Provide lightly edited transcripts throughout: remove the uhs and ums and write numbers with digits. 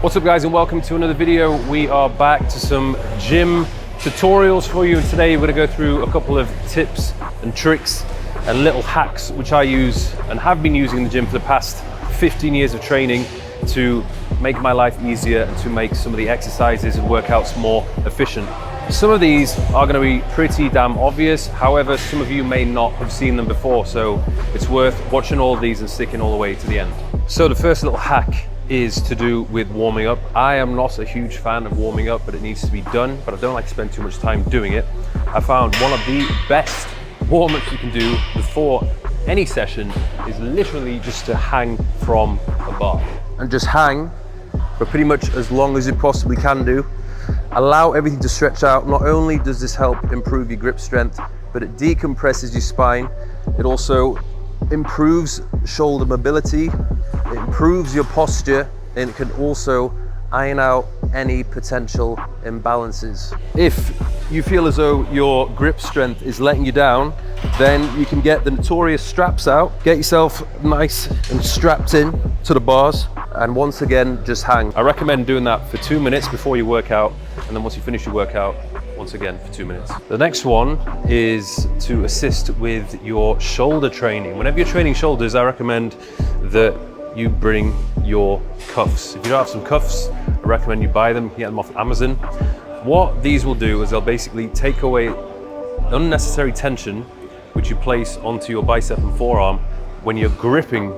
What's up guys, and welcome to another video. We are back to some gym tutorials for you, and today we're going to go through a couple of tips and tricks and little hacks which I use and have been using in the gym for the past 15 years of training to make my life easier and to make some of the exercises and workouts more efficient. Some of these are going to be pretty damn obvious, however some of you may not have seen them before, so it's worth watching all of these and sticking all the way to the end. So the first little hack is to do with warming up. I am not a huge fan of warming up, but it needs to be done, but I don't like to spend too much time doing it. I found one of the best warm-ups you can do before any session is literally just to hang from a bar. And just hang for pretty much as long as you possibly can do. Allow everything to stretch out. Not only does this help improve your grip strength, but it decompresses your spine. It also improves shoulder mobility, it improves your posture, and it can also iron out any potential imbalances. If you feel as though your grip strength is letting you down, then you can get the notorious straps out, get yourself nice and strapped in to the bars, and once again, just hang. I recommend doing that for 2 minutes before you work out, and then once you finish your workout, once again for 2 minutes. The next one is to assist with your shoulder training. Whenever you're training shoulders, I recommend that you bring your cuffs. If you don't have some cuffs, I recommend you buy them. You can get them off Amazon. What these will do is they'll basically take away unnecessary tension which you place onto your bicep and forearm when you're gripping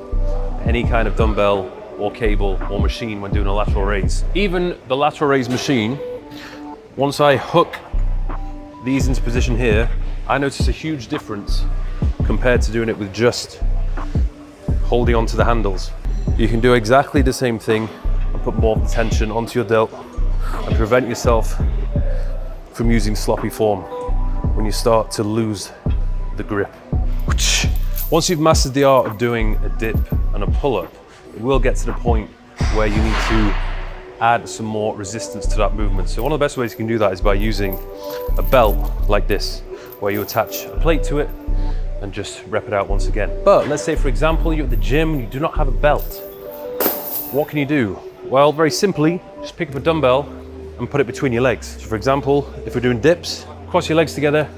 any kind of dumbbell or cable or machine when doing a lateral raise. Even the lateral raise machine, once I hook these into position here, I notice a huge difference compared to doing it with just holding onto the handles. You can do exactly the same thing and put more tension onto your delt and prevent yourself from using sloppy form when you start to lose the grip. Once you've mastered the art of doing a dip and a pull-up, it will get to the point where you need to add some more resistance to that movement. So one of the best ways you can do that is by using a belt like this, where you attach a plate to it and just rep it out once again. But let's say, for example, you're at the gym and you do not have a belt. What can you do? Well, very simply, just pick up a dumbbell and put it between your legs. So for example, if we're doing dips, cross your legs together,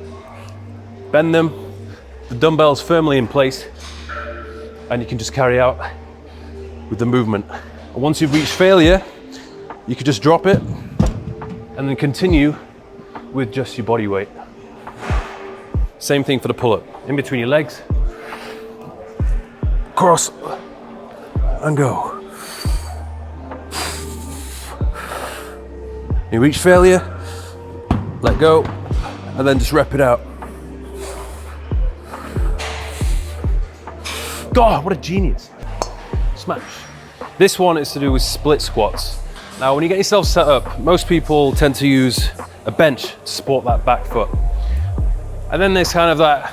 bend them, the dumbbell's firmly in place, and you can just carry out with the movement. And once you've reached failure, you could just drop it and then continue with just your body weight. Same thing for the pull-up. In between your legs, cross and go. You reach failure, let go, and then just rep it out. God, what a genius. Smash. This one is to do with split squats. Now, when you get yourself set up, most people tend to use a bench to support that back foot. And then there's kind of that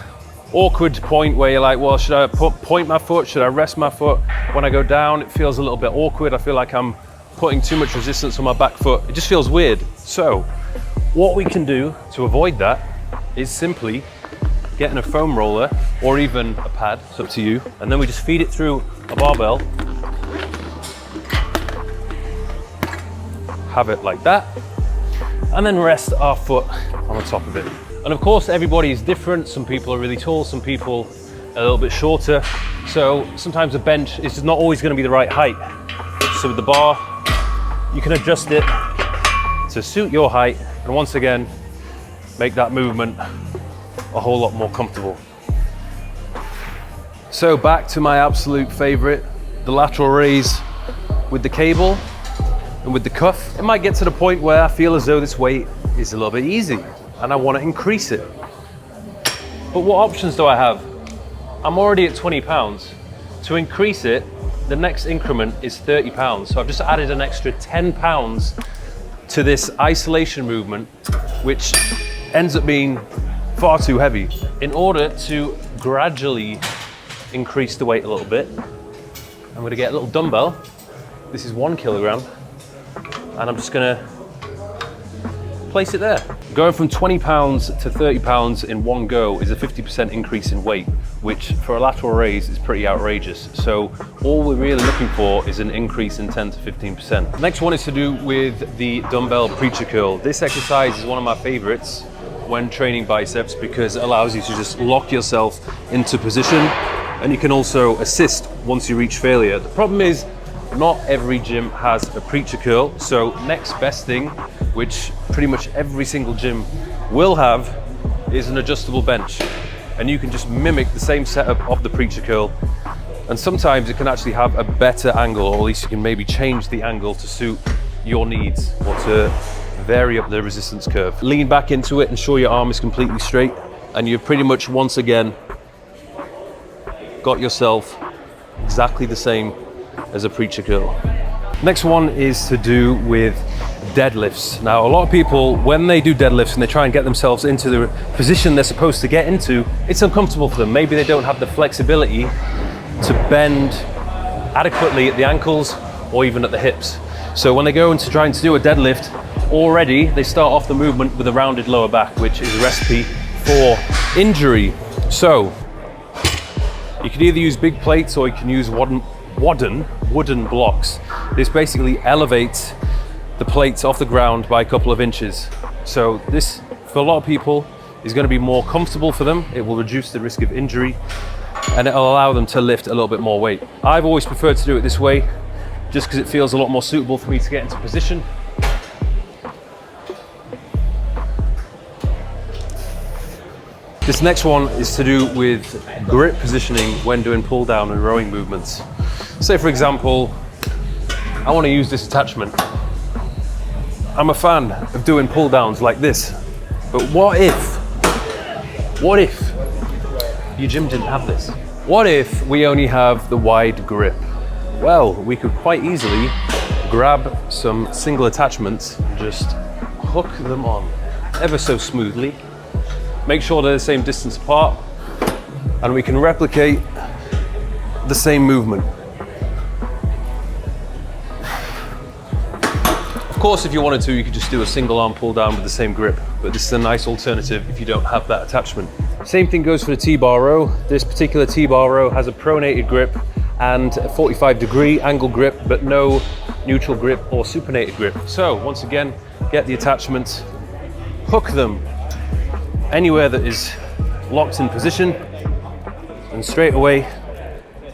awkward point where you're like, well, should I point my foot? Should I rest my foot? When I go down, it feels a little bit awkward. I feel like I'm putting too much resistance on my back foot. It just feels weird. So what we can do to avoid that is simply getting a foam roller or even a pad, it's up to you. And then we just feed it through a barbell. Have it like that. And then rest our foot on the top of it. And of course, everybody is different. Some people are really tall, some people a little bit shorter. So sometimes a bench is just not always going to be the right height. So with the bar, you can adjust it to suit your height. And once again, make that movement a whole lot more comfortable. So back to my absolute favorite, the lateral raise with the cable and with the cuff. It might get to the point where I feel as though this weight is a little bit easy and I want to increase it. But what options do I have? I'm already at 20 pounds. To increase it, the next increment is 30 pounds. So I've just added an extra 10 pounds to this isolation movement, which ends up being far too heavy. In order to gradually increase the weight a little bit, I'm going to get a little dumbbell. This is 1 kilogram, and I'm just going to place it there. Going from 20 pounds to 30 pounds in one go is a 50% increase in weight, which for a lateral raise is pretty outrageous. So all we're really looking for is an increase in 10 to 15%. Next one is to do with the dumbbell preacher curl. This exercise is one of my favorites when training biceps because it allows you to just lock yourself into position, and you can also assist once you reach failure. The problem is not every gym has a preacher curl, so next best thing, which pretty much every single gym will have, is an adjustable bench. And you can just mimic the same setup of the preacher curl, and sometimes it can actually have a better angle, or at least you can maybe change the angle to suit your needs or to vary up the resistance curve. Lean back into it, ensure your arm is completely straight, and you've pretty much once again got yourself exactly the same as a preacher curl. Next one is to do with deadlifts. Now, a lot of people, when they do deadlifts and they try and get themselves into the position they're supposed to get into, it's uncomfortable for them. Maybe they don't have the flexibility to bend adequately at the ankles or even at the hips. So when they go into trying to do a deadlift, already they start off the movement with a rounded lower back, which is a recipe for injury. So you can either use big plates or you can use wooden blocks. This basically elevates the plates off the ground by a couple of inches. So this, for a lot of people, is going to be more comfortable for them. It will reduce the risk of injury and it'll allow them to lift a little bit more weight. I've always preferred to do it this way just because it feels a lot more suitable for me to get into position. This next one is to do with grip positioning when doing pull down and rowing movements. Say for example, I want to use this attachment. I'm a fan of doing pull downs like this, but what if your gym didn't have this? What if we only have the wide grip? Well, we could quite easily grab some single attachments and just hook them on ever so smoothly. Make sure they're the same distance apart, and we can replicate the same movement. Of course, if you wanted to, you could just do a single arm pull down with the same grip, but this is a nice alternative if you don't have that attachment. Same thing goes for the T-bar row. This particular T-bar row has a pronated grip and a 45-degree angle grip, but no neutral grip or supinated grip. So once again, get the attachments, hook them anywhere that is locked in position, and straight away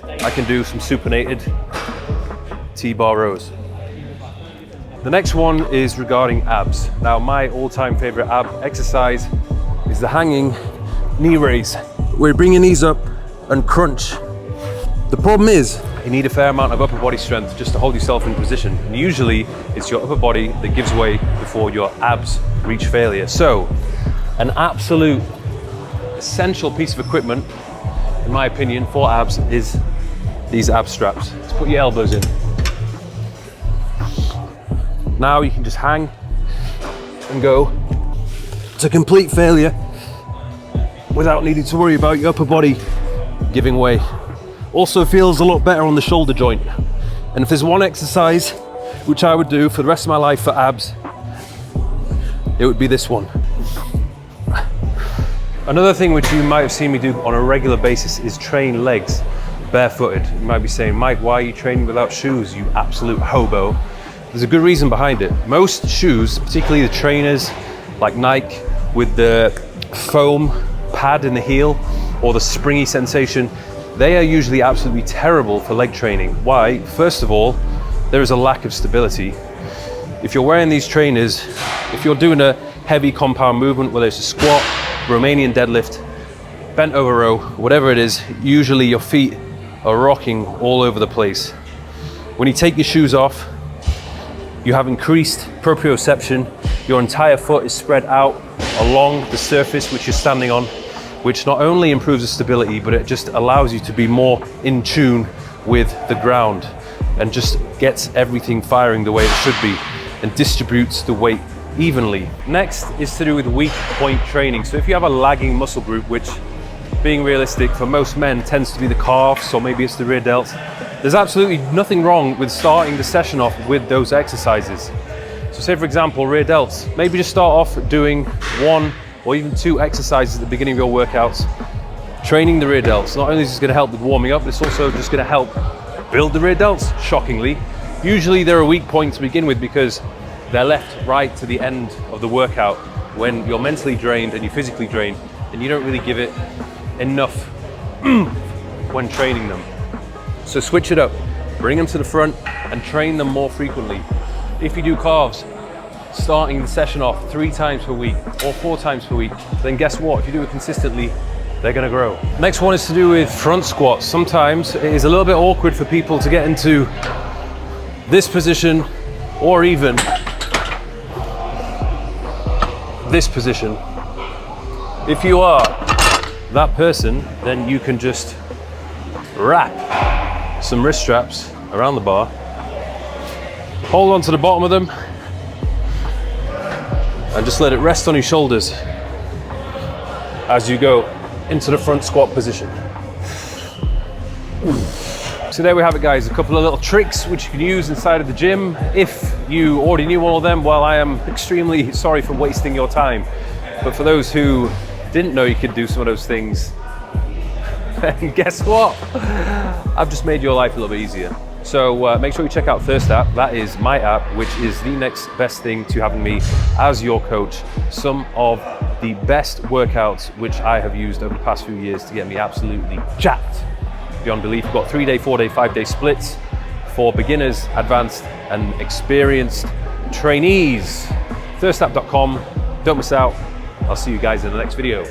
I can do some supinated T-bar rows. The next one is regarding abs. Now, my all-time favorite ab exercise is the hanging knee raise. We're bringing these up and crunch. The problem is you need a fair amount of upper body strength just to hold yourself in position. And usually it's your upper body that gives way before your abs reach failure. So an absolute essential piece of equipment, in my opinion, for abs is these ab straps. Let's put your elbows in. Now you can just hang and go to complete failure without needing to worry about your upper body giving way. Also feels a lot better on the shoulder joint. And if there's one exercise which I would do for the rest of my life for abs, it would be this one. Another thing which you might have seen me do on a regular basis is train legs barefooted. You might be saying, Mike, why are you training without shoes, you absolute hobo? There's a good reason behind it. Most shoes, particularly the trainers like Nike with the foam pad in the heel or the springy sensation, they are usually absolutely terrible for leg training. Why? First of all, there is a lack of stability. If you're wearing these trainers, if you're doing a heavy compound movement, whether it's a squat, Romanian deadlift, bent over row, whatever it is, usually your feet are rocking all over the place. When you take your shoes off, you have increased proprioception. Your entire foot is spread out along the surface which you're standing on, which not only improves the stability, but it just allows you to be more in tune with the ground and just gets everything firing the way it should be and distributes the weight evenly. Next is to do with weak point training. So if you have a lagging muscle group, which being realistic for most men tends to be the calves or maybe it's the rear delts, there's absolutely nothing wrong with starting the session off with those exercises. So say for example, rear delts, maybe just start off doing 1 or even 2 exercises at the beginning of your workouts, training the rear delts. Not only is this going to help with warming up, it's also just going to help build the rear delts, shockingly. Usually they're a weak point to begin with because they're left right to the end of the workout when you're mentally drained and you're physically drained, and you don't really give it enough when training them. So switch it up, bring them to the front and train them more frequently. If you do calves, starting the session off 3 times per week or 4 times per week, then guess what? If you do it consistently, they're gonna grow. Next one is to do with front squats. Sometimes it is a little bit awkward for people to get into this position or even this position. If you are that person, then you can just wrap some wrist straps around the bar, hold on to the bottom of them, and just let it rest on your shoulders as you go into the front squat position. So there we have it, guys, a couple of little tricks which you can use inside of the gym. If you already knew all of them, well, I am extremely sorry for wasting your time. But for those who didn't know you could do some of those things, then guess what? I've just made your life a little bit easier. So make sure you check out Thirst app. That is my app, which is the next best thing to having me as your coach. Some of the best workouts which I have used over the past few years to get me absolutely jacked beyond belief. We've got 3-day, 4-day, 5-day splits for beginners, advanced and experienced trainees. Thirstapp.com. Don't miss out. I'll see you guys in the next video.